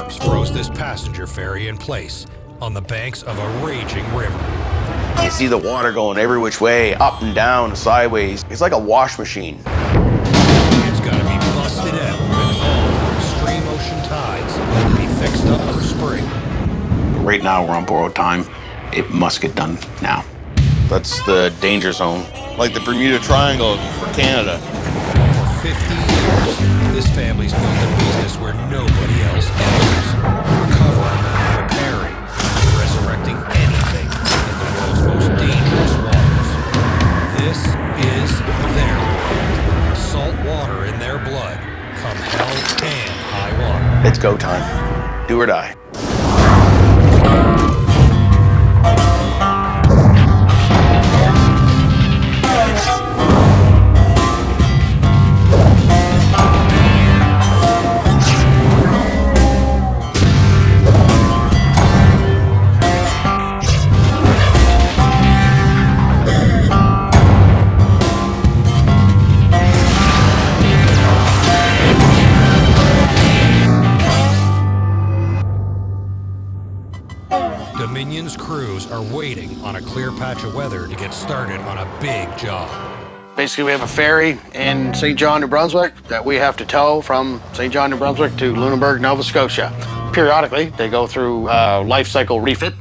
storms froze this passenger ferry in place on the banks of a raging river. You see the water going every which way, up and down, sideways. It's like a wash machine. It's got to be busted out and hauled to extreme ocean tides and be fixed up for spring. Right now, we're on borrowed time. It must get done now. That's the danger zone, like the Bermuda Triangle for Canada. For 50 years, this family's built a business where nobody else enters. Recovering, repairing, resurrecting anything in the world's most dangerous waters. This is their world. Salt water in their blood, come hell and high water. It's go time. Do or die. Dominion's crews are waiting on a clear patch of weather to get started on a big job. Basically, we have a ferry in St. John, New Brunswick that we have to tow from St. John, New Brunswick to Lunenburg, Nova Scotia. Periodically, they go through life cycle refit,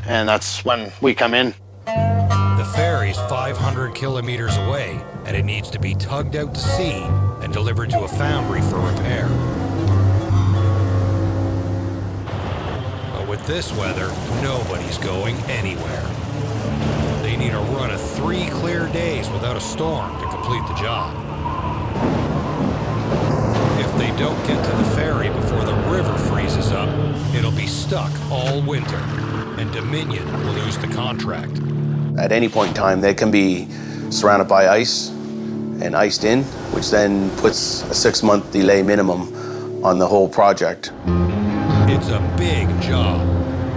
and that's when we come in. The ferry's 500 kilometers away, and it needs to be tugged out to sea and delivered to a foundry for repair. But with this weather, nobody's going anywhere. They need a run of 3 clear days without a storm to complete the job. If they don't get to the ferry before the river freezes up, it'll be stuck all winter, and Dominion will lose the contract. At any point in time, they can be surrounded by ice and iced in, which then puts a 6-month delay minimum on the whole project. It's a big job,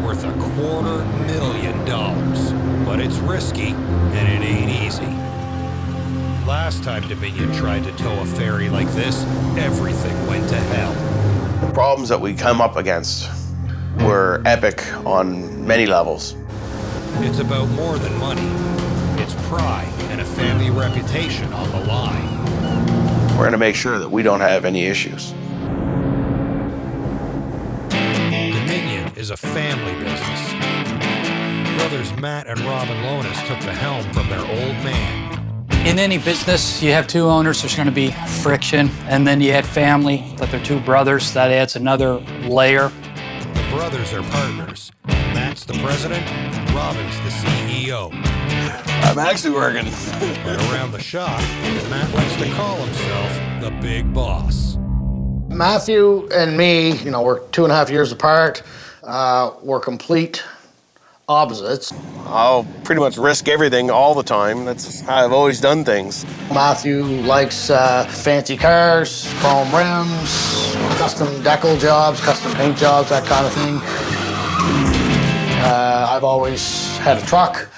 worth $250,000, but it's risky and it ain't easy. Last time Dominion tried to tow a ferry like this, everything went to hell. The problems that we come up against were epic on many levels. It's about more than money. It's pride and a family reputation on the line. We're going to make sure that we don't have any issues. Dominion is a family business. Brothers Matt and Robin Lonis took the helm from their old man. In any business, you have 2 owners, there's going to be friction, and then you add family, but they're 2 brothers, that adds another layer. The brothers are partners. Matt's the president, Robin's the CEO. I'm actually working. And around the shop, Matt likes to call himself the big boss. Matthew and me, we're 2.5 years apart. We're complete opposites. I'll pretty much risk everything all the time. That's how I've always done things. Matthew likes fancy cars, chrome rims, custom decal jobs, custom paint jobs, that kind of thing. I've always had a truck,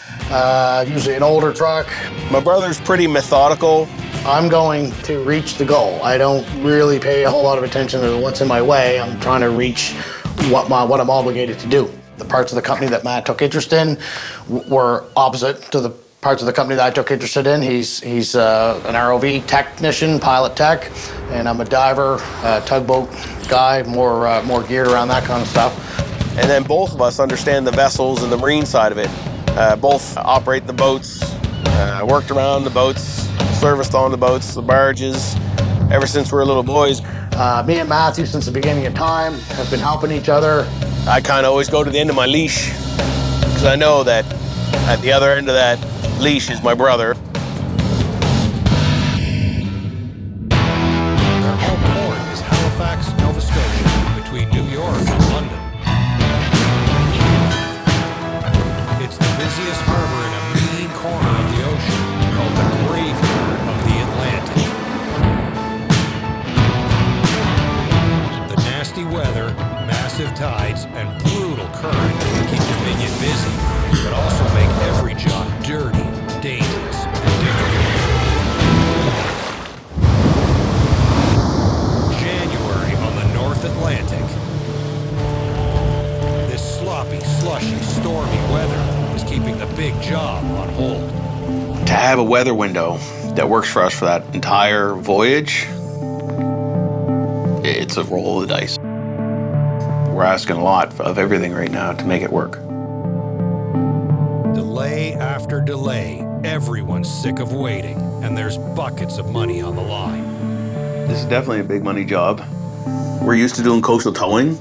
usually an older truck. My brother's pretty methodical. I'm going to reach the goal. I don't really pay a whole lot of attention to what's in my way. I'm trying to reach what I'm obligated to do. The parts of the company that Matt took interest in were opposite to the parts of the company that I took interest in. He's an ROV technician, pilot tech, and I'm a diver, tugboat guy, more geared around that kind of stuff. And then both of us understand the vessels and the marine side of it. Both operate the boats, worked around the boats, serviced on the boats, the barges, ever since we were little boys. Me and Matthew, since the beginning of time, have been helping each other. I kind of always go to the end of my leash because I know that at the other end of that leash is my brother. Their home port is Halifax, Nova Scotia, between New York and London. It's the busiest harbor in a mean corner of the ocean called the graveyard of the Atlantic. The nasty weather, massive tides, and brutal current keep Dominion busy, but also make every job dirty, dangerous, and difficult. January on the North Atlantic. have a weather window that works for us for that entire voyage, it's a roll of the dice. We're asking a lot of everything right now to make it work. Delay after delay, everyone's sick of waiting, and there's buckets of money on the line. This is definitely a big money job. We're used to doing coastal towing,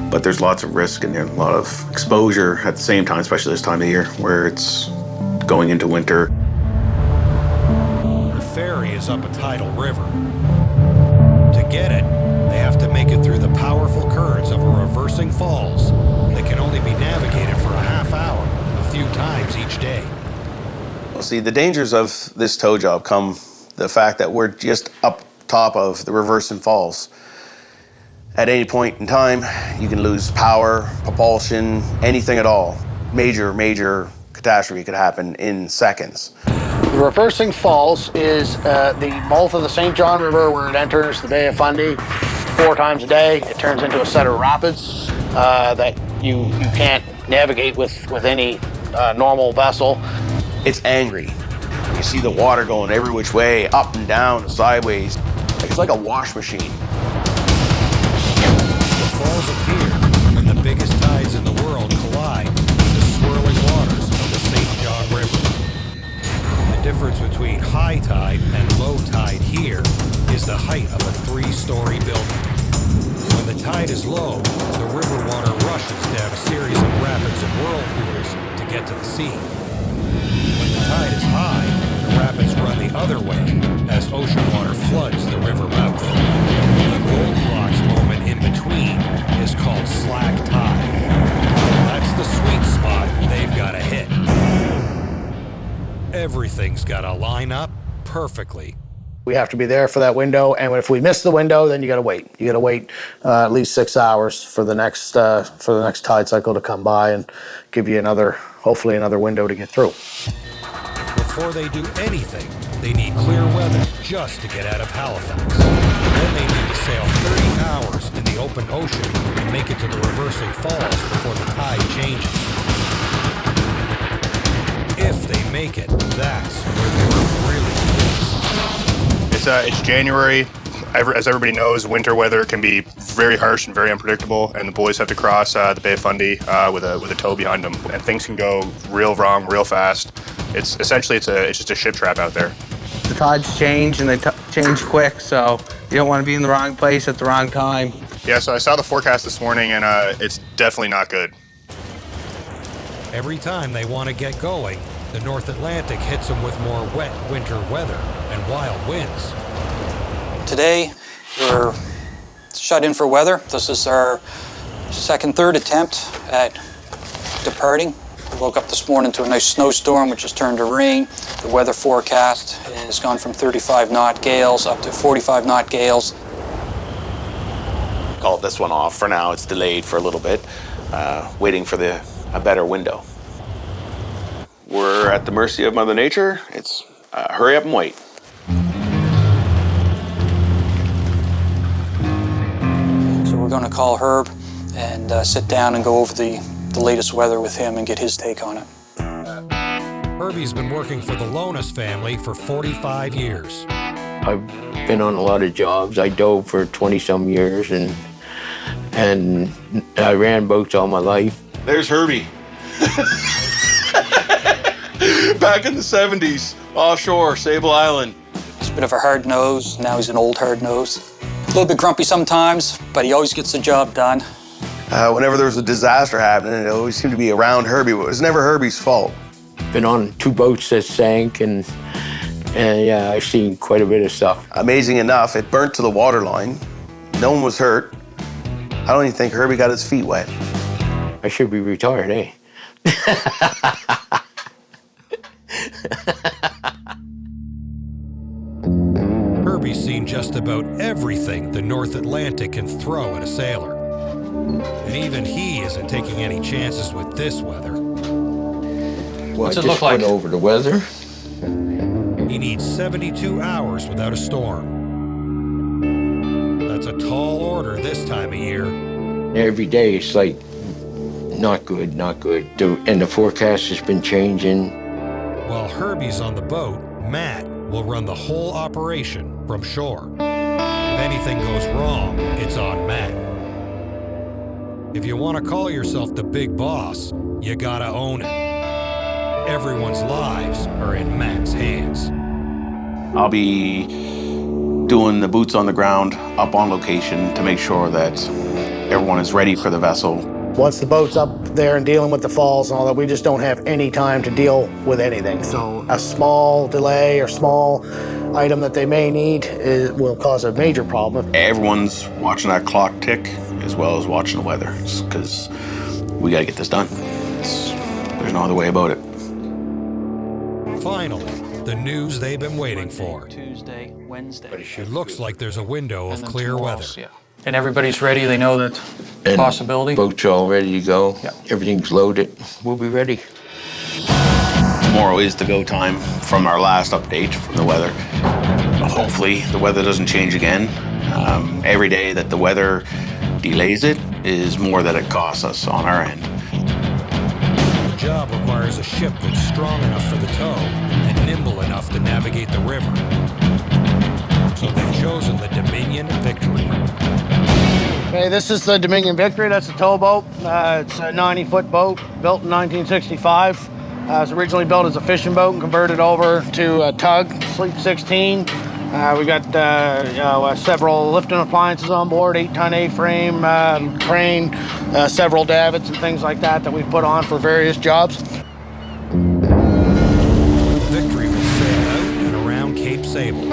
but there's lots of risk and a lot of exposure at the same time, especially this time of year where it's going into winter. The ferry is up a tidal river. To get it, they have to make it through the powerful currents of a reversing falls that can only be navigated for a half hour, a few times each day. Well, see, the dangers of this tow job come the fact that we're just up top of the reversing falls. At any point in time, you can lose power, propulsion, anything at all. Major catastrophe could happen in seconds. The reversing falls is the mouth of the St. John River where it enters the Bay of Fundy 4 times a day. It turns into a set of rapids that you can't navigate with any normal vessel. It's angry. You see the water going every which way, up and down, and sideways. It's like a wash machine. The falls appear when the biggest tides in the world collide with the swirling waters of the St. John River. The difference between high tide and low tide here is the height of a 3-story building. When the tide is low, the river water rushes down a series of rapids and whirlpools to get to the sea. When the tide is high, the rapids run the other way as ocean water floods the river mouth. The Goldilocks moment in between is called slack tide. That's the sweet spot they've got to hit. Everything's got to line up perfectly. We have to be there for that window, and if we miss the window, then you got to wait. You got to wait at least 6 hours for the next tide cycle to come by and give you hopefully another window to get through. Before they do anything, they need clear weather just to get out of Halifax. Then they need to sail 30 hours in the open ocean and make it to the reversing falls before the tide changes. If they make it, that's where the work really begins. It's January. As everybody knows, winter weather can be very harsh and very unpredictable, and the boys have to cross the Bay of Fundy with a tow behind them, and things can go real wrong real fast. It's essentially it's just a ship trap out there. The tides change and they change quick, so you don't want to be in the wrong place at the wrong time. Yeah, so I saw the forecast this morning, and it's definitely not good. Every time they want to get going, the North Atlantic hits them with more wet winter weather and wild winds. Today, we're shut in for weather. This is our third attempt at departing. We woke up this morning to a nice snowstorm, which has turned to rain. The weather forecast has gone from 35 knot gales up to 45 knot gales. Call this one off for now. It's delayed for a little bit, waiting for a better window. We're at the mercy of Mother Nature. It's hurry up and wait. So we're going to call Herb and sit down and go over the latest weather with him and get his take on it. Herbie's been working for the Lonas family for 45 years. I've been on a lot of jobs. I dove for 20-some years, and I ran boats all my life. There's Herbie. Back in the 70s, offshore, Sable Island. He's a bit of a hard nose. Now he's an old hard nose. A little bit grumpy sometimes, but he always gets the job done. Whenever there was a disaster happening, it always seemed to be around Herbie, but it was never Herbie's fault. Been on 2 boats that sank, and yeah, I've seen quite a bit of stuff. Amazing enough, it burnt to the waterline. No one was hurt. I don't even think Herbie got his feet wet. I should be retired, eh? Herbie's seen just about everything the North Atlantic can throw at a sailor. And even he isn't taking any chances with this weather. Well, What's I it look just like? went over the weather. He needs 72 hours without a storm. That's a tall order this time of year. Every day it's like, not good, not good. And the forecast has been changing. While Herbie's on the boat, Matt will run the whole operation from shore. If anything goes wrong, it's on Matt. If you want to call yourself the big boss, you gotta own it. Everyone's lives are in Matt's hands. I'll be doing the boots on the ground, up on location to make sure that everyone is ready for the vessel. Once the boat's up there and dealing with the falls and all that, we just don't have any time to deal with anything. So a small delay or small item that they may need will cause a major problem. Everyone's watching that clock tick as well as watching the weather, because we got to get this done. There's no other way about it. Finally, the news they've been waiting for. Tuesday, Wednesday. It looks like there's a window of clear weather. Yeah. And everybody's ready. They know that possibility. Boats all ready to go. Yeah. Everything's loaded. We'll be ready. Tomorrow is the go time from our last update from the weather. Hopefully the weather doesn't change again. Every day that the weather delays it is more that it costs us on our end. The job requires a ship that's strong enough for the tow and nimble enough to navigate the river. So they've chosen the Dominion Victory. Okay, this is the Dominion Victory. That's a towboat. It's a 90-foot boat built in 1965. It was originally built as a fishing boat and converted over to a tug, Sleep 16. We got several lifting appliances on board, 8-ton A-frame, crane, several davits and things like that we've put on for various jobs. Victory will sail out and around Cape Sable.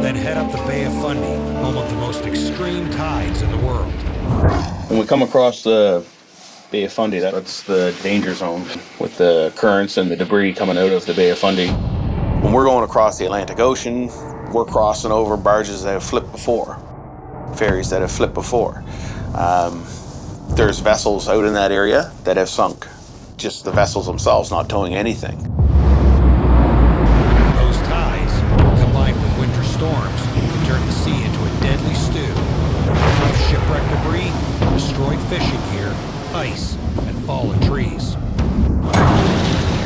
Then head up the Bay of Fundy, home of the most extreme tides in the world. When we come across the Bay of Fundy, that's the danger zone with the currents and the debris coming out of the Bay of Fundy. When we're going across the Atlantic Ocean, we're crossing over barges that have flipped before, ferries that have flipped before. There's vessels out in that area that have sunk, just the vessels themselves, not towing anything. Those tides, combined with winter storms, can turn the sea into a deadly stew. With shipwreck debris, destroyed fishing gear, ice, and fallen trees.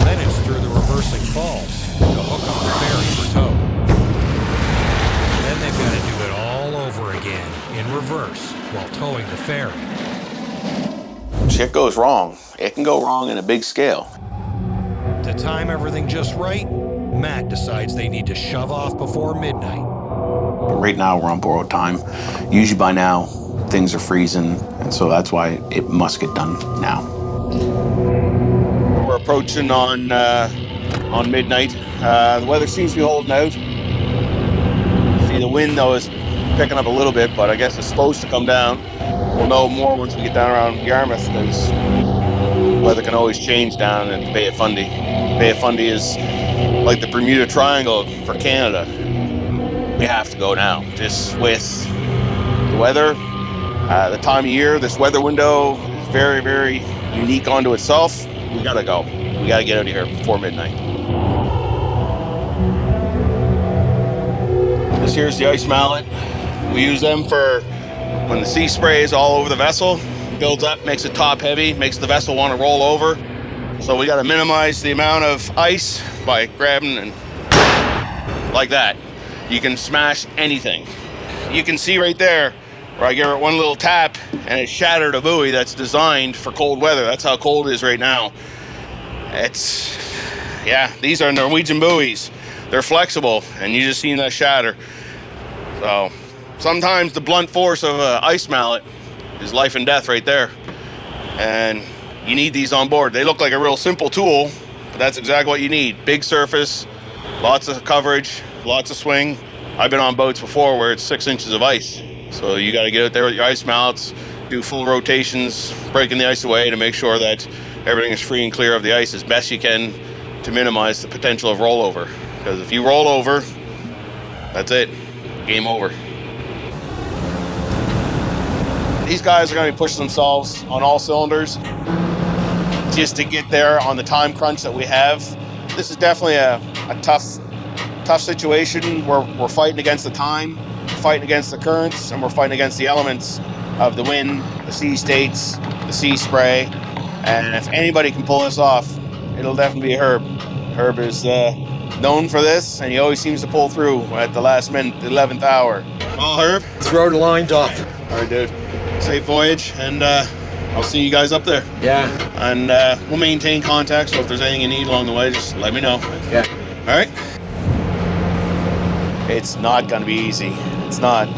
Then it's through the reversing falls to hook up the ferry for tow. Then they've got to do it all over again, in reverse, while towing the ferry. Shit goes wrong. It can go wrong in a big scale. To time everything just right, Matt decides they need to shove off before midnight. Right now we're on borrowed time. Usually by now things are freezing, and so that's why it must get done now. We're approaching on midnight. The weather seems to be holding out. See, the wind though is picking up a little bit, but I guess it's supposed to come down. We'll know more once we get down around Yarmouth, because weather can always change down in the Bay of Fundy. Bay of Fundy is like the Bermuda Triangle for Canada. We have to go now, just with the weather, the time of year. This weather window is very, very unique unto itself. We gotta go. We gotta get out of here before midnight. This here's the ice mallet. We use them for when the sea spray is all over the vessel, builds up, makes it top heavy, makes the vessel want to roll over. So we gotta minimize the amount of ice by grabbing and like that. You can smash anything. You can see right there where I give it one little tap and it shattered a buoy that's designed for cold weather. That's how cold it is right now. These are Norwegian buoys. They're flexible, and you just seen that shatter. So sometimes the blunt force of an ice mallet is life and death right there. And you need these on board. They look like a real simple tool, but that's exactly what you need. Big surface, lots of coverage, lots of swing. I've been on boats before where it's 6 inches of ice. So you got to get out there with your ice mallets, do full rotations, breaking the ice away to make sure that everything is free and clear of the ice as best you can to minimize the potential of rollover. Because if you roll over, that's it, game over. These guys are going to be pushing themselves on all cylinders just to get there on the time crunch that we have. This is definitely a tough situation where we're fighting against the time, fighting against the currents, and we're fighting against the elements of the wind, the sea states, the sea spray. And if anybody can pull this off, it'll definitely be Herb. Herb is known for this, and he always seems to pull through at the last minute, the 11th hour. Well, Herb, Throw the lines off. all right, dude. Safe voyage, and I'll see you guys up there. Yeah. And we'll maintain contact, so if there's anything you need along the way, just let me know. Yeah. All right? It's not going to be easy. It's not.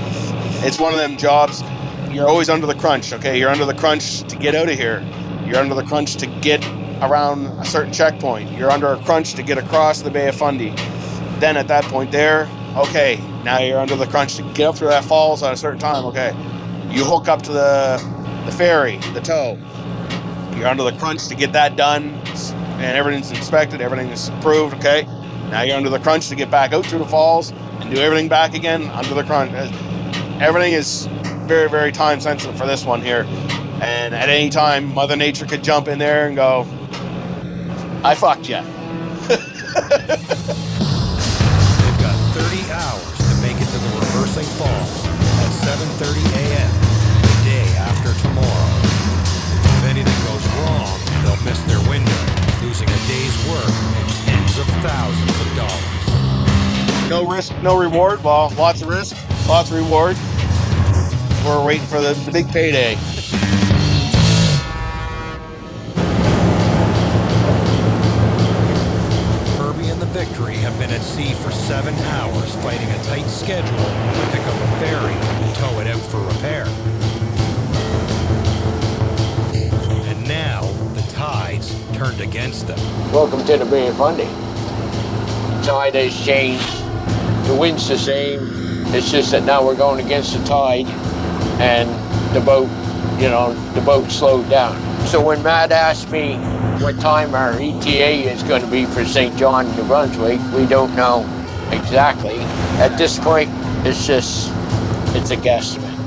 It's one of them jobs, you're always under the crunch, okay? You're under the crunch to get out of here. You're under the crunch to get around a certain checkpoint. You're under a crunch to get across the Bay of Fundy. Then at that point there, okay, now you're under the crunch to get up through that falls at a certain time, okay? You hook up to the ferry, the tow. You're under the crunch to get that done, and everything's inspected, everything is approved, okay? Now you're under the crunch to get back out through the falls and do everything back again under the crunch. Everything is very, very time sensitive for this one here. And at any time, Mother Nature could jump in there and go, I fucked ya. They've got 30 hours to make it to the reversing falls at 7:30 a.m. the day after tomorrow. If anything goes wrong, they'll miss their window, losing a day's work and tens of thousands of dollars. No risk, no reward. Well, lots of risk, lots of reward. We're waiting for the big payday. Herbie and the Victory have been at sea for 7 hours, fighting a tight schedule to pick up a ferry and tow it out for repair. And now the tides turned against them. Welcome to the Bay of Fundy. Tide has changed. The wind's the same. It's just that now we're going against the tide, and the boat, the boat slowed down. So when Matt asked me what time our ETA is going to be for St. John, New Brunswick, we don't know exactly. At this point, it's a guesstimate.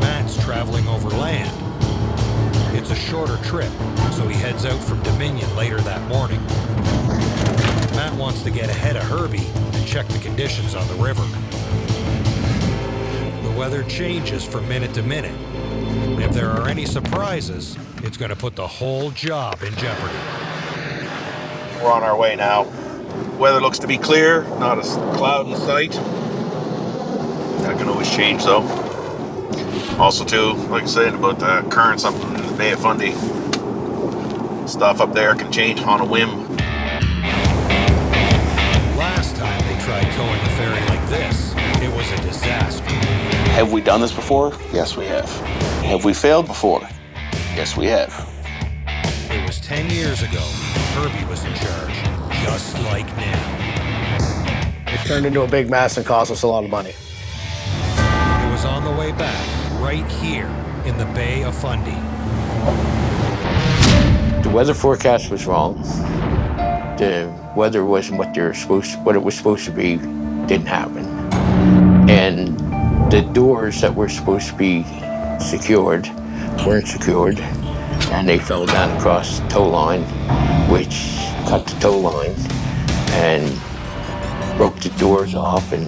Matt's traveling over land. It's a shorter trip, so he heads out from Dominion later that morning. Matt wants to get ahead of Herbie and check the conditions on the river. The weather changes from minute to minute. And if there are any surprises, it's going to put the whole job in jeopardy. We're on our way now. Weather looks to be clear, not a cloud in sight. That can always change though. Also too, like I said about the currents up in the Bay of Fundy, stuff up there can change on a whim. Last time they tried towing a ferry like this, it was a disaster. Have we done this before? Yes, we have. Have we failed before? Yes, we have. It was 10 years ago. Herbie was in charge, just like now. It turned into a big mess and cost us a lot of money. It was on the way back, right here in the Bay of Fundy. The weather forecast was wrong. The weather wasn't what it was supposed to be, didn't happen. And the doors that were supposed to be secured weren't secured, and they fell down across the tow line, which cut the tow line and broke the doors off, and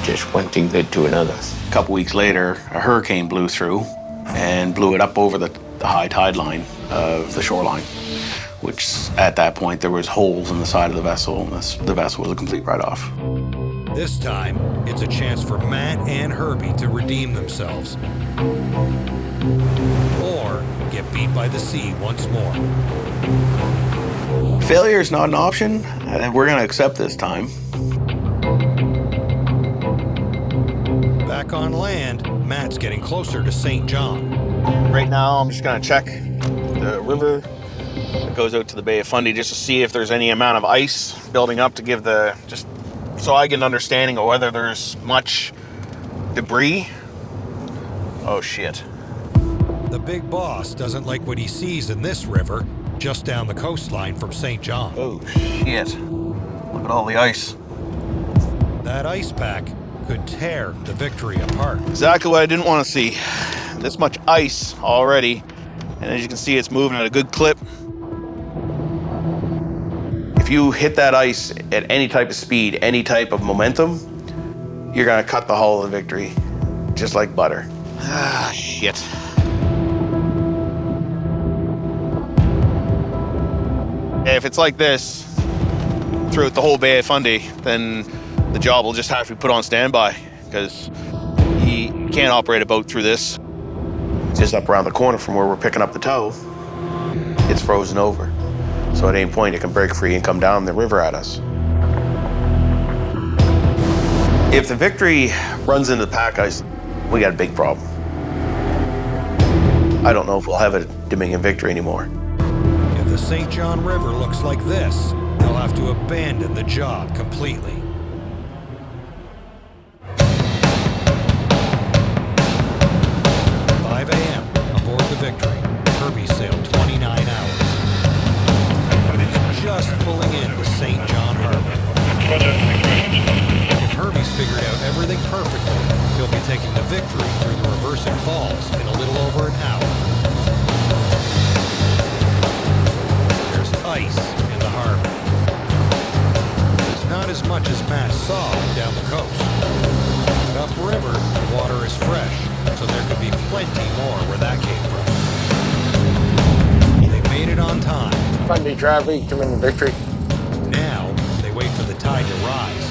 just one thing led to another. A couple weeks later, a hurricane blew through and blew it up over the high tide line of the shoreline, which at that point there was holes in the side of the vessel, and the vessel was a complete write-off. This time, it's a chance for Matt and Herbie to redeem themselves. Or get beat by the sea once more. Failure is not an option, and we're going to accept this time. Back on land, Matt's getting closer to St. John. Right now, I'm just gonna check the river that goes out to the Bay of Fundy just to see if there's any amount of ice building up to give just so I get an understanding of whether there's much debris. Oh shit. The big boss doesn't like what he sees in this river just down the coastline from St. John. Oh shit. Look at all the ice. That ice pack could tear the Victory apart. Exactly what I didn't want to see. This much ice already, and as you can see, it's moving at a good clip. If you hit that ice at any type of speed, any type of momentum, you're gonna cut the hull of the Victory, just like butter. Ah, shit. if it's like this throughout the whole Bay of Fundy, then the job will just have to be put on standby because you can't operate a boat through this. Just up around the corner from where we're picking up the tow, it's frozen over. So at any point, it can break free and come down the river at us. If the Victory runs into the pack ice, we got a big problem. I don't know if we'll have a Dominion Victory anymore. If the St. John River looks like this, they'll have to abandon the job completely. Aboard the Victory. Herbie sailed 29 hours. It's just pulling into St. John Harbor. If Herbie's figured out everything perfectly, he'll be taking the Victory through the reversing falls in a little over an hour. There's ice in the harbor. It's not as much as Matt saw down the coast. But upriver, the water is fresh, so there could be plenty more where that came from. They made it on time. Fundy traffic, come in the Victory. Now, they wait for the tide to rise.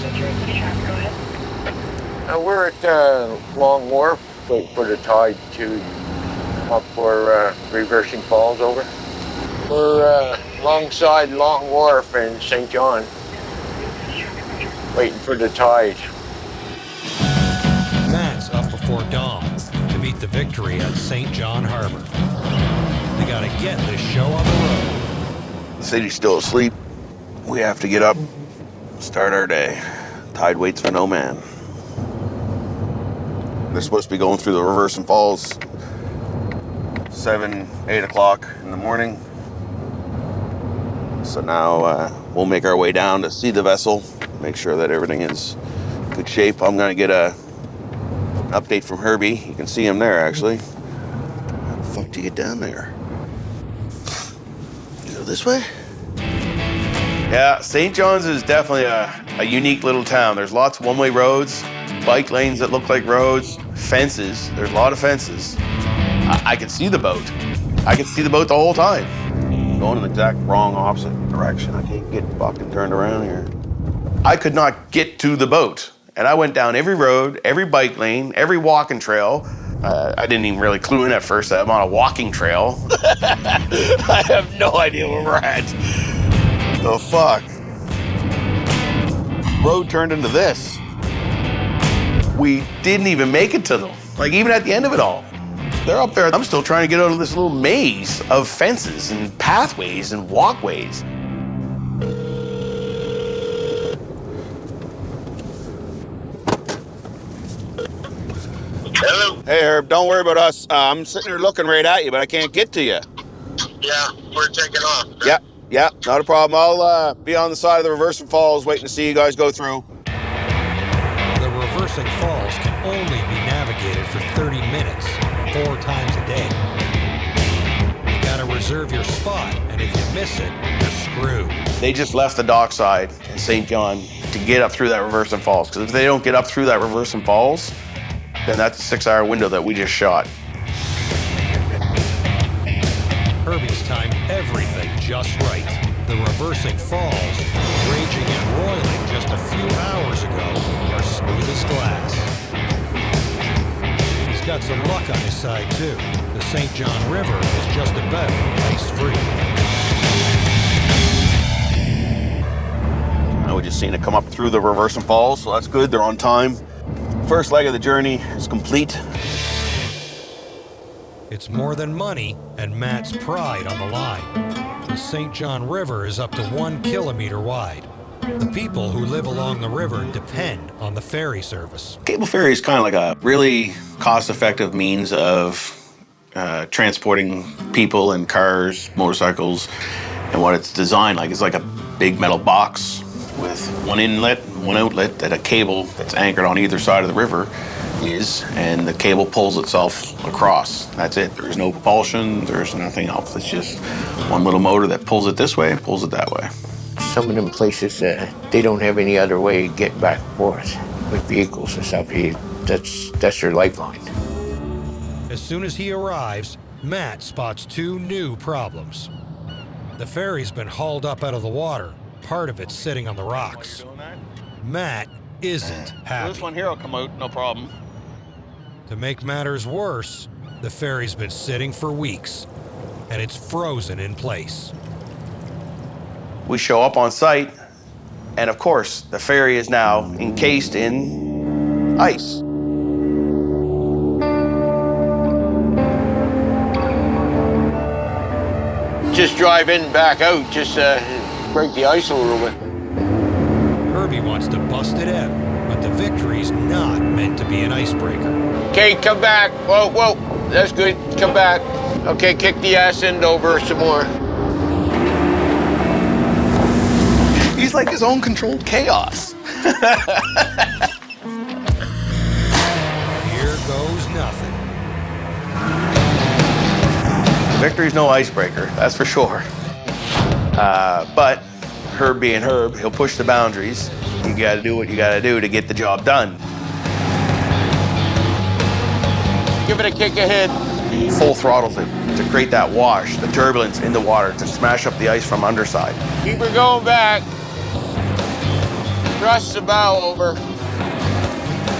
We're at Long Wharf, waiting for the tide to come up for reversing falls over. We're alongside Long Wharf in St. John, waiting for the tide. Matt's up before dawn to meet the Victory at St. John Harbor. They gotta get this show on the road. The city's still asleep. We have to get up, start our day. Tide waits for no man. They're supposed to be going through the reversing falls 7, 8 o'clock in the morning. So now we'll make our way down to see the vessel, make sure that everything is in good shape. I'm gonna get an update from Herbie. You can see him there, actually. How the fuck do you get down there? You go this way? Yeah, St. John's is definitely a unique little town. There's lots of one-way roads, bike lanes that look like roads, fences. There's a lot of fences. I could see the boat. I could see the boat the whole time. Going in the exact wrong opposite direction. I can't get fucking turned around here. I could not get to the boat. And I went down every road, every bike lane, every walking trail. I didn't even really clue in at first that I'm on a walking trail. I have no idea where we're at. The fuck? Road turned into this. We didn't even make it to them. Like, even at the end of it all. They're up there. I'm still trying to get out of this little maze of fences and pathways and walkways. Hello? Hey, Herb, don't worry about us. I'm sitting here looking right at you, but I can't get to you. Yeah, we're taking off. Yeah, not a problem. I'll be on the side of the reversing falls waiting to see you guys go through. The reversing falls can only be navigated for 30 minutes, 4 times a day. You gotta reserve your spot, and if you miss it, you're screwed. They just left the dockside in St. John to get up through that reversing falls, because if they don't get up through that reversing falls, then that's a 6-hour window that we just shot. Herbie's timed everything just right. The reversing falls, raging and roiling just a few hours ago, are smooth as glass. He's got some luck on his side, too. The St. John River is just about ice-free. Now we just seen it come up through the reversing falls, so that's good. They're on time. First leg of the journey is complete. It's more than money and Matt's pride on the line. The St. John River is up to 1 kilometer wide. The people who live along the river depend on the ferry service. Cable ferry is kind of like a really cost-effective means of transporting people and cars, motorcycles, and what it's designed like is like a big metal box with one inlet, one outlet that a cable that's anchored on either side of the river is, and the cable pulls itself across. That's it. There's no propulsion, there's nothing else. It's just one little motor that pulls it this way, pulls it that way. Some of them places, they don't have any other way to get back and forth with vehicles and stuff. That's their lifeline. As soon as he arrives, Matt spots 2 new problems. The ferry's been hauled up out of the water. Part of it's sitting on the rocks. Matt isn't happy. This one here will come out, no problem. To make matters worse, the ferry's been sitting for weeks, and it's frozen in place. We show up on site, and of course, the ferry is now encased in ice. Just drive in and back out, just break the ice a little bit. Herbie wants to bust it out, but the Victory's not meant to be an icebreaker. Okay, come back. Whoa, whoa, that's good. Come back. Okay, kick the ass end over some more. He's like his own controlled chaos. Here goes nothing. Victory's no icebreaker, that's for sure. But Herb being Herb, he'll push the boundaries. You gotta do what you gotta do to get the job done. Give it a kick ahead. Full throttle to create that wash, the turbulence in the water to smash up the ice from underside. Keep her going back. Thrust the bow over.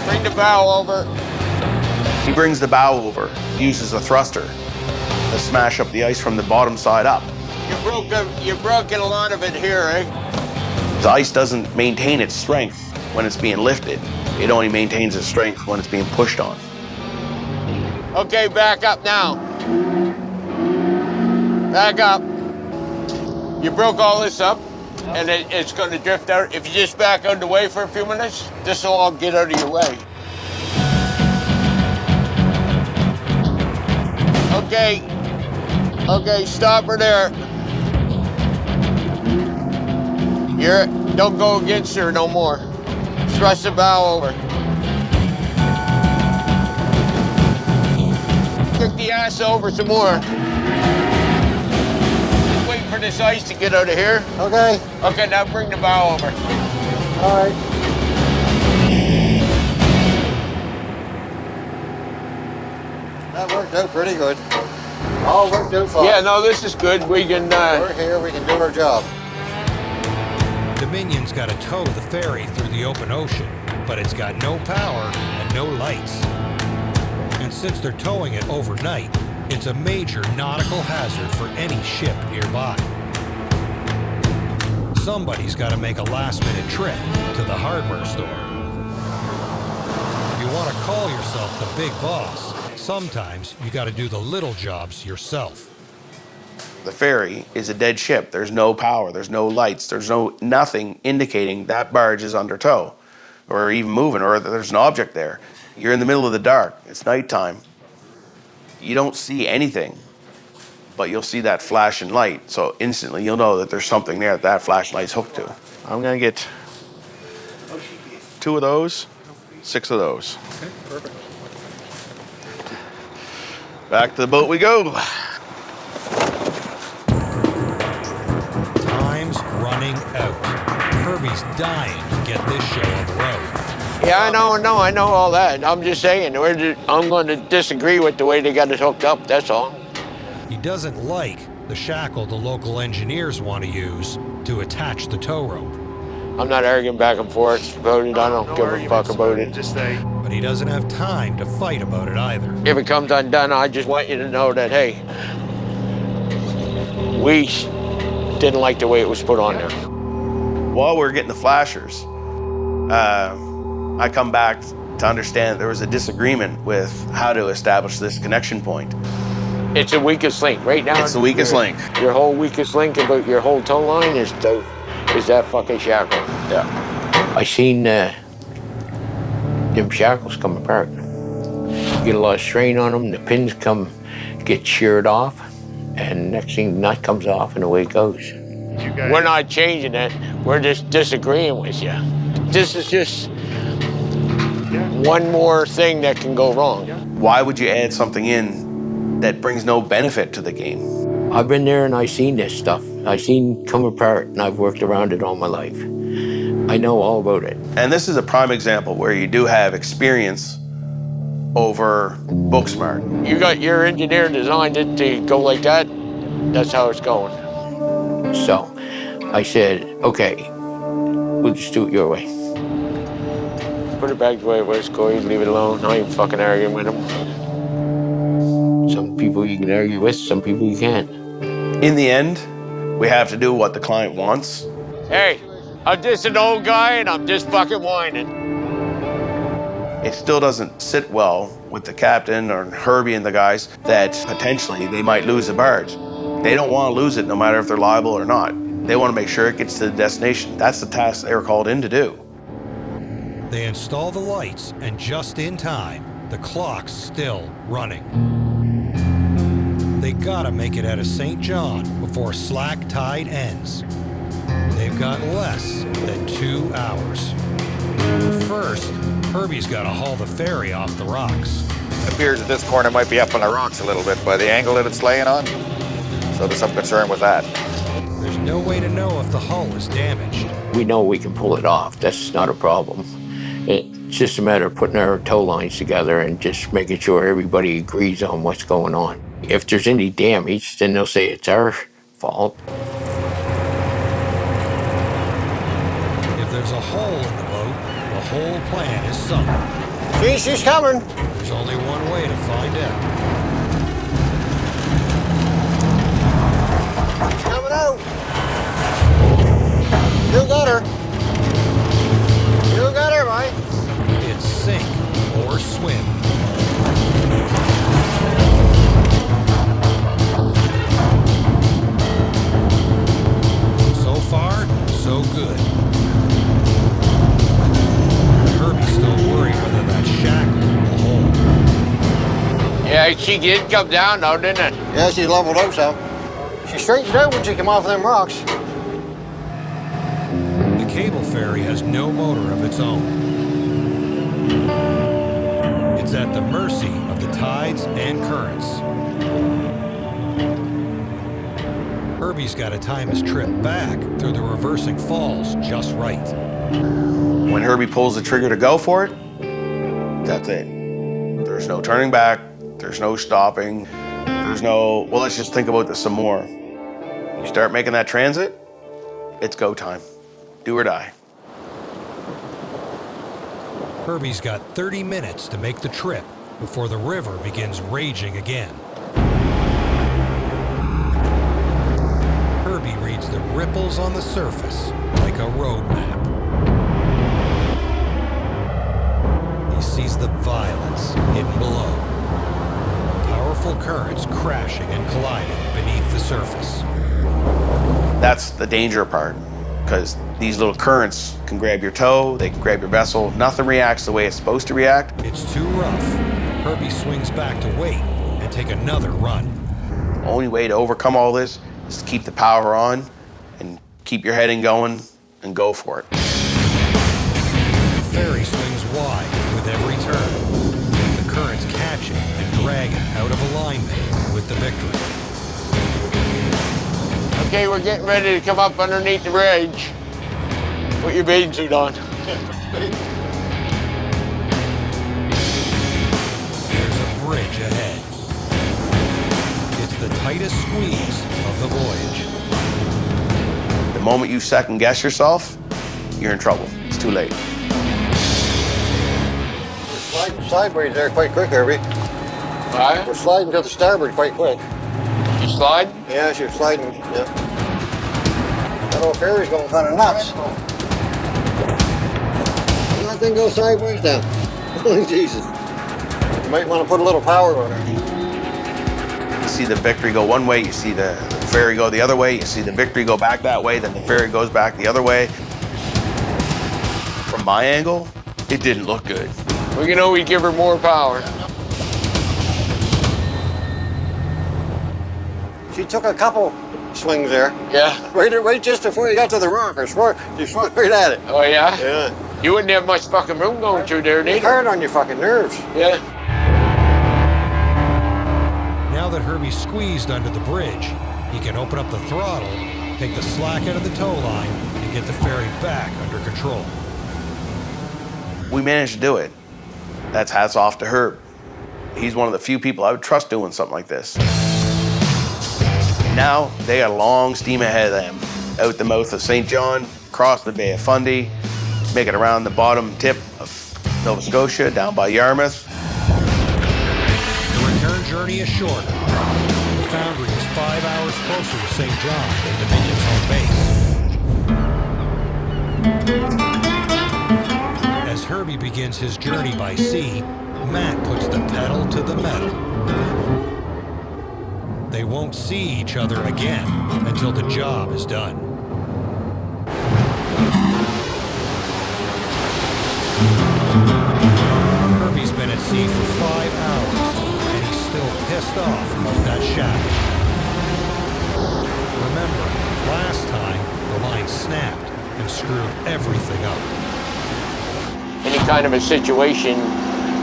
Bring the bow over. He brings the bow over, uses a thruster to smash up the ice from the bottom side up. You broke a lot of it here, eh? The ice doesn't maintain its strength when it's being lifted. It only maintains its strength when it's being pushed on. Okay, back up now. Back up. You broke all this up, and it's going to drift out. If you just back out the way for a few minutes, this will all get out of your way. Okay, stop her there. Don't go against her no more. Thrust the bow over. Kick the ass over some more. Wait for this ice to get out of here. Okay. Okay, now bring the bow over. All right. That worked out pretty good. All worked out fine. Yeah, no, this is good. We can, We're here, we can do our job. Dominion's got to tow the ferry through the open ocean, but it's got no power and no lights. And since they're towing it overnight, it's a major nautical hazard for any ship nearby. Somebody's got to make a last-minute trip to the hardware store. If you want to call yourself the big boss, sometimes you got to do the little jobs yourself. The ferry is a dead ship. There's no power, there's no lights, there's nothing indicating that barge is under tow or even moving or there's an object there. You're in the middle of the dark, it's nighttime. You don't see anything, but you'll see that flashing light. So instantly you'll know that there's something there that flashing light's hooked to. I'm gonna get 2 of those, 6 of those. Okay, perfect. Back to the boat we go. Time's running out. Herbie's dying to get this show on the road. yeah, I know all that. I'm just saying, I'm going to disagree with the way they got it hooked up, that's all. He doesn't like the shackle the local engineers want to use to attach the tow rope. I'm not arguing back and forth about it. I don't give a fuck about it. Just say, But he doesn't have time to fight about it either. If it comes undone, I just want you to know that, hey, we didn't like the way it was put on there. While we're getting the flashers, I come back to understand there was a disagreement with how to establish this connection point. It's the weakest link. Right now, It's the weakest link. Your whole weakest link about your whole tow line is that fucking shackle. Yeah. I seen them shackles come apart. You get a lot of strain on them, the pins get sheared off, and next thing the nut comes off and away it goes. We're not changing it, we're just disagreeing with you. This is just one more thing that can go wrong. Why would you add something in that brings no benefit to the game? I've been there and I've seen this stuff. I've seen come apart and I've worked around it all my life. I know all about it. And this is a prime example where you do have experience over book smart. You got your engineer designed it to go like that, that's how it's going. So I said, okay, we'll just do it your way. Put it back the way it was, Corey, leave it alone. I ain't fucking arguing with him. Some people you can argue with, some people you can't. In the end, we have to do what the client wants. Hey, I'm just an old guy and I'm just fucking whining. It still doesn't sit well with the captain or Herbie and the guys that potentially they might lose the barge. They don't want to lose it no matter if they're liable or not. They want to make sure it gets to the destination. That's the task they were called in to do. They install the lights, and just in time, the clock's still running. They gotta make it out of St. John before slack tide ends. They've got less than 2 hours. First, Herbie's gotta haul the ferry off the rocks. It appears that this corner might be up on the rocks a little bit by the angle that it's laying on. So there's some concern with that. There's no way to know if the hull is damaged. We know we can pull it off. That's not a problem. It's just a matter of putting our tow lines together and just making sure everybody agrees on what's going on. If there's any damage, then they'll say it's our fault. If there's a hole in the boat, the whole plan is sunk. She's coming. There's only one way to find out. Coming out. You got her. You got her, Mike. It's sink or swim. So far, so good. Herbie's still worried whether that shackle will hold. Yeah, she did come down though, didn't it? Yeah, she's leveled out some. She straightened out when she came off them rocks. The cable ferry has no motor of its own. It's at the mercy of the tides and currents. Herbie's got to time his trip back through the reversing falls just right. When Herbie pulls the trigger to go for it, that's it. There's no turning back. There's no stopping. There's no, well, let's just think about this some more. You start making that transit, it's go time. Do or die. Herbie's got 30 minutes to make the trip before the river begins raging again. Herbie reads the ripples on the surface like a road map. He sees the violence hidden below. Powerful currents crashing and colliding beneath the surface. That's the danger part, because these little currents can grab your tow, they can grab your vessel. Nothing reacts the way it's supposed to react. It's too rough. Herbie swings back to wait and take another run. The only way to overcome all this is to keep the power on and keep your heading going and go for it. The ferry swings wide with every turn. The currents catch it and drag it out of alignment with the Victory. Okay, we're getting ready to come up underneath the bridge. Put your bathing suit on. There's a bridge ahead. It's the tightest squeeze of the voyage. The moment you second guess yourself, you're in trouble. It's too late. We're sliding sideways there quite quick, Herbie. Right? We're sliding to the starboard quite quick. You slide? Yeah, she's sliding. Yeah. That old ferry's going kind of nuts. That thing goes sideways now. Holy Jesus. You might want to put a little power on her. You see the Victory go one way, you see the ferry go the other way, you see the Victory go back that way, then the ferry goes back the other way. From my angle, it didn't look good. We can always give her more power. She took a couple swings there. Yeah. Right just before you got to the rock. She swung right at it. Oh, yeah? Yeah. You wouldn't have much fucking room going through there, It's neither. hard on your fucking nerves. Yeah. Now that Herbie's squeezed under the bridge, he can open up the throttle, take the slack out of the tow line, and get the ferry back under control. We managed to do it. That's hats off to Herb. He's one of the few people I would trust doing something like this. Now they got a long steam ahead of them. Out the mouth of St. John, across the Bay of Fundy, make it around the bottom tip of Nova Scotia, down by Yarmouth. The return journey is shorter. The Foundry is 5 hours closer to St. John than Dominion's home base. As Herbie begins his journey by sea, Matt puts the pedal to the metal. They won't see each other again until the job is done. Herbie's been at sea for 5 hours, and he's still pissed off about that shadow. Remember, last time, the line snapped and screwed everything up. Any kind of a situation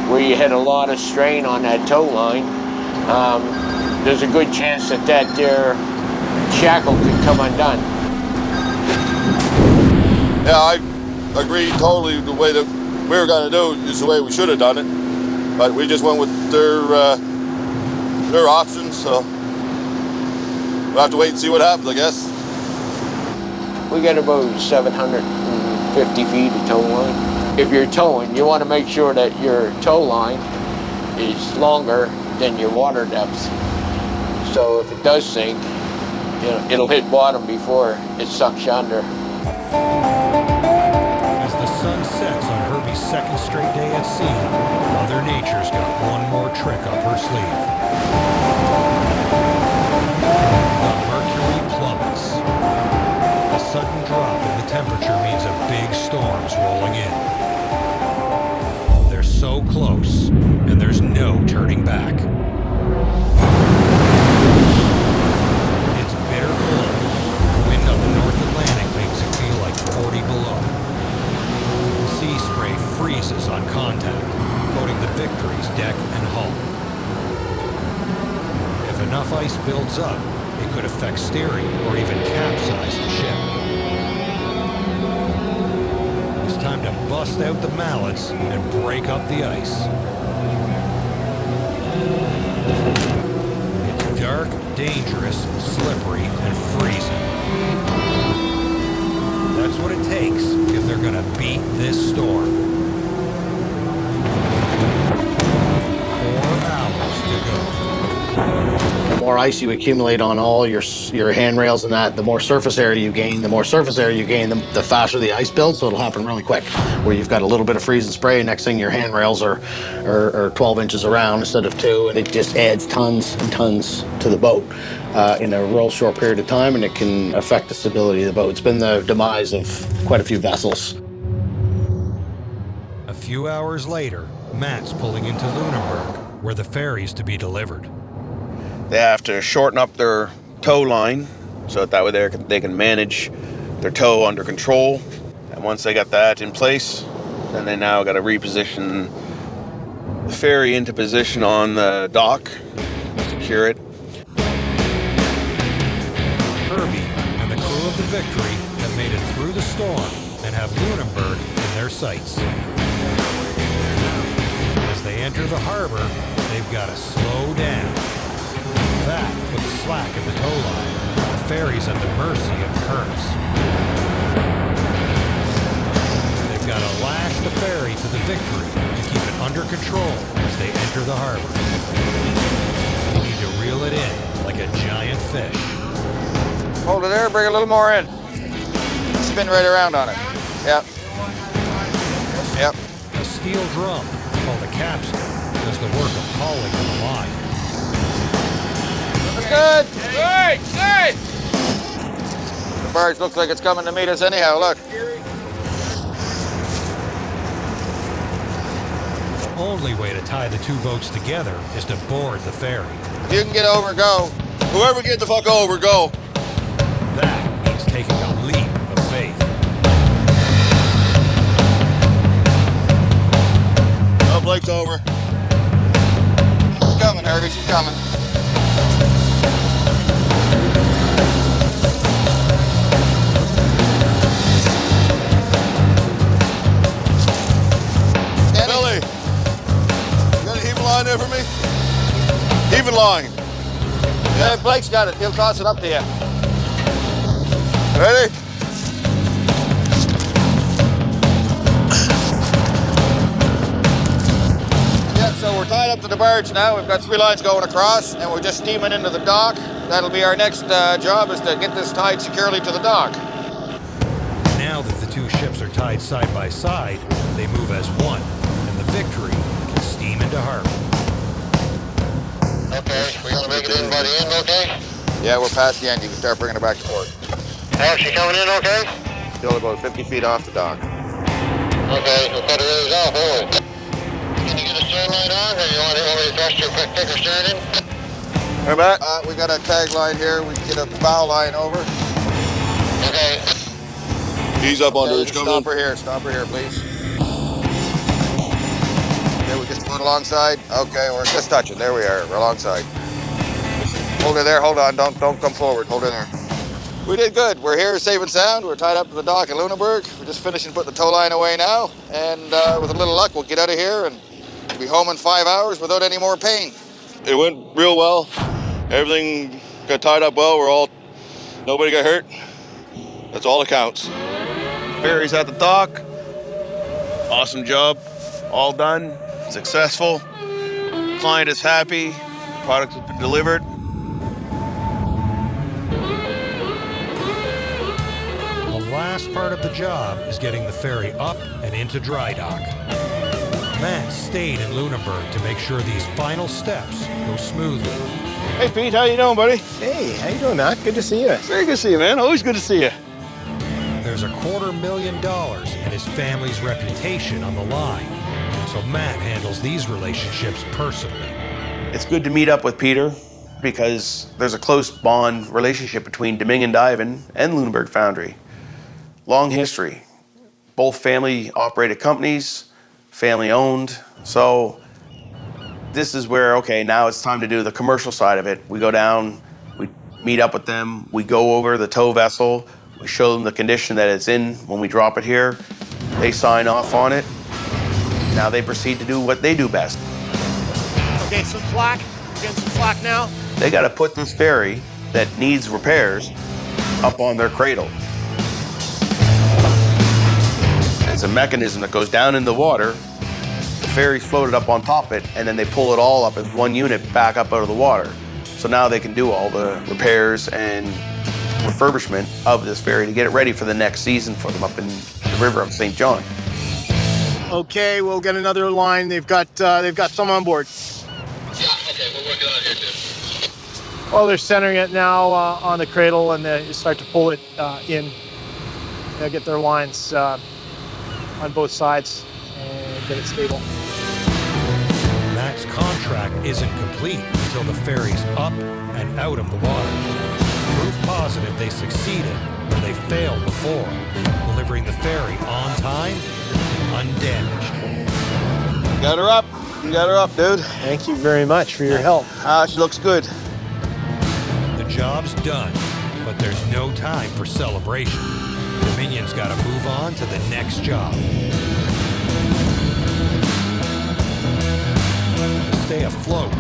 where you had a lot of strain on that tow line, there's a good chance that that there shackle could come undone. Yeah, I agree totally. The way that we were going to do it is the way we should have done it, but we just went with their options, so we'll have to wait and see what happens, I guess. We got about 750 feet of tow line. If you're towing, you want to make sure that your tow line is longer than your water depth. So if it does sink, you know, it'll hit bottom before it sucks you under. As the sun sets on Herbie's second straight day at sea, Mother Nature's got one more trick up her sleeve. The mercury plummets. A sudden drop in the temperature means a big storm's rolling in. They're so close, and there's no turning back. It's bitter cold. Wind up the North Atlantic makes it feel like 40 below. Sea spray freezes on contact, coating the Victory's deck and hull. If enough ice builds up, it could affect steering or even capsize the ship. It's time to bust out the mallets and break up the ice. It's dark, dangerous, slippery, and freezing. That's what it takes if they're gonna beat this storm. 4 hours to go. The more ice you accumulate on all your handrails and that, the more surface area you gain. The more surface area you gain, the faster the ice builds, so it'll happen really quick. Where you've got a little bit of freeze and spray, next thing your handrails are 12 inches around instead of 2, and it just adds tons and tons to the boat in a real short period of time, and it can affect the stability of the boat. It's been the demise of quite a few vessels. A few hours later, Matt's pulling into Lunenburg, where the ferry's to be delivered. They have to shorten up their tow line so that way they can manage their tow under control. And once they got that in place, then they now got to reposition the ferry into position on the dock, secure it. Herbie and the crew of the Victory have made it through the storm and have Lunenburg in their sights. As they enter the harbor, they've got to slow down. That puts slack in the tow line. The ferry's at the mercy of the currents. They've got to lash the ferry to the Victory to keep it under control as they enter the harbor. They need to reel it in like a giant fish. Hold it there, bring a little more in. Spin right around on it. Yep. Yep. A steel drum, called a capstan, does the work of hauling the line. Good. Good. Good. The barge looks like it's coming to meet us anyhow. Look. The only way to tie the two boats together is to board the ferry. If you can get over, go. Whoever get the fuck over, go. That means taking a leap of faith. Oh, Blake's over. She's coming, Herbie. She's coming. Billy, you got a heaving line there for me? Heaving line. Hey, Blake's got it. He'll toss it up to you. Ready? Yeah, so we're tied up to the barge now. We've got 3 lines going across, and we're just steaming into the dock. That'll be our next job, is to get this tied securely to the dock. Now that the two ships are tied side by side, they move as one, and the Victory can steam into harbor. Okay, we gonna make it in by the end, okay? Yeah, we're past the end. You can start bringing her back to port. How's she coming in, okay? Still about 50 feet off the dock. Okay, we'll cut her raise off, won't we? Can you get a stern light on, or you want me to thrust your quick picker stern in? We're back. We got a tag line here. We can get a bow line over. Okay. He's up on the ridge coming in. Stop her here, please. Okay, we just put alongside. Okay, we're just touching. There we are. We're alongside. Hold her there. Hold on. Don't come forward. Hold her there. We did good. We're here safe and sound. We're tied up to the dock in Lunenburg. We're just finishing putting the tow line away now. And with a little luck, we'll get out of here and be home in 5 hours without any more pain. It went real well. Everything got tied up well. Nobody got hurt. That's all that counts. Ferry's at the dock. Awesome job. All done. Successful. Client is happy. Product has been delivered. The last part of the job is getting the ferry up and into dry dock. Matt stayed in Lunenburg to make sure these final steps go smoothly. Hey, Pete, how you doing, buddy? Hey, how you doing, Matt? Good to see you. Very good to see you, man. Always good to see you. There's $250,000 and his family's reputation on the line, so Matt handles these relationships personally. It's good to meet up with Peter because there's a close bond relationship between Dominion Diving and Lunenburg Foundry. Long history. Both family-operated companies, family-owned. So this is where, okay, now it's time to do the commercial side of it. We go down, we meet up with them, we go over the tow vessel, we show them the condition that it's in when we drop it here. They sign off on it. Now they proceed to do what they do best. Okay, some flak. We're getting some flak now. They got to put this ferry that needs repairs up on their cradle. It's a mechanism that goes down in the water. The ferry's floated up on top of it, and then they pull it all up as one unit back up out of the water. So now they can do all the repairs and refurbishment of this ferry to get it ready for the next season for them up in the river of St. John. Okay, we'll get another line. They've got some on board. Yeah, okay, we'll work it out here too. Well, they're centering it now on the cradle, and they start to pull it in. They'll get their lines on both sides and get it stable. Matt's contract isn't complete until the ferry's up and out of the water. Proof positive they succeeded where they failed before, delivering the ferry on time, undamaged. Got her up. You got her up, dude. Thank you very much for your help. She looks good. The job's done, but there's no time for celebration. Dominion's got to move on to the next job. To stay afloat,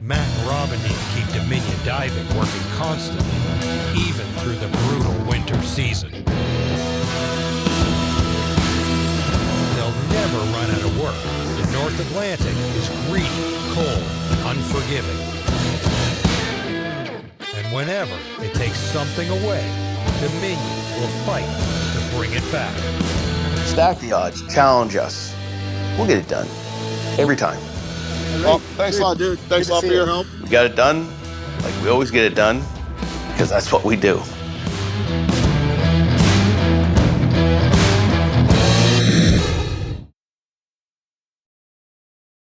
Matt and Robin need to keep Dominion Diving working constantly, even through the brutal winter season. They'll never run out of work. The North Atlantic is greedy, cold, unforgiving. And whenever it takes something away, Dominion will fight to bring it back. Stack the odds, challenge us. We'll get it done. Every time. Well, thanks a lot, dude. Thanks a lot for your help. We got it done like we always get it done because that's what we do.